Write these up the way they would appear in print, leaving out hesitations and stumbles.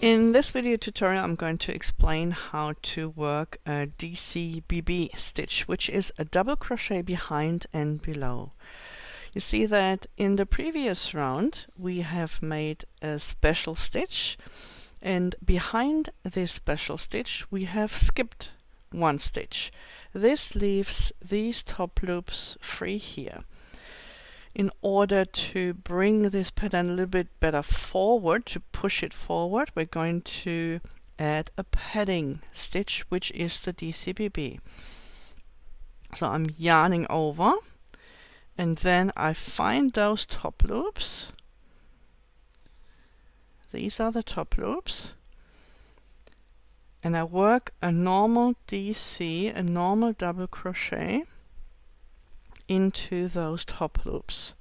In this video tutorial I'm going to explain how to work a dcbb stitch, which is a double crochet behind and below. You see that in the previous round we have made a special stitch, and behind this special stitch we have skipped one stitch. This leaves these top loops free here. In order to bring this pattern a little bit better forward, to push it forward, we're going to add a padding stitch, which is the dcbb. So I'm yarning over, and then I find those top loops. These are the top loops. And I work a normal DC, a normal double crochet, into those top loops.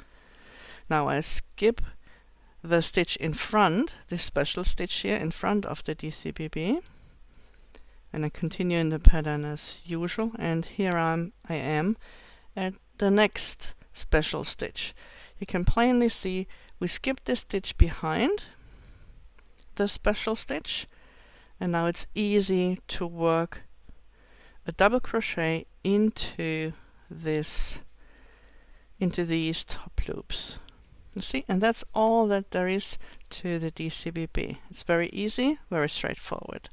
Now I skip the stitch in front, this special stitch here in front of the dcbb, and I continue in the pattern as usual, and here I am at the next special stitch. You can plainly see we skipped the stitch behind the special stitch, and now it's easy to work a double crochet into these top loops. You see, and that's all that there is to the dcbb. It's very easy, very straightforward.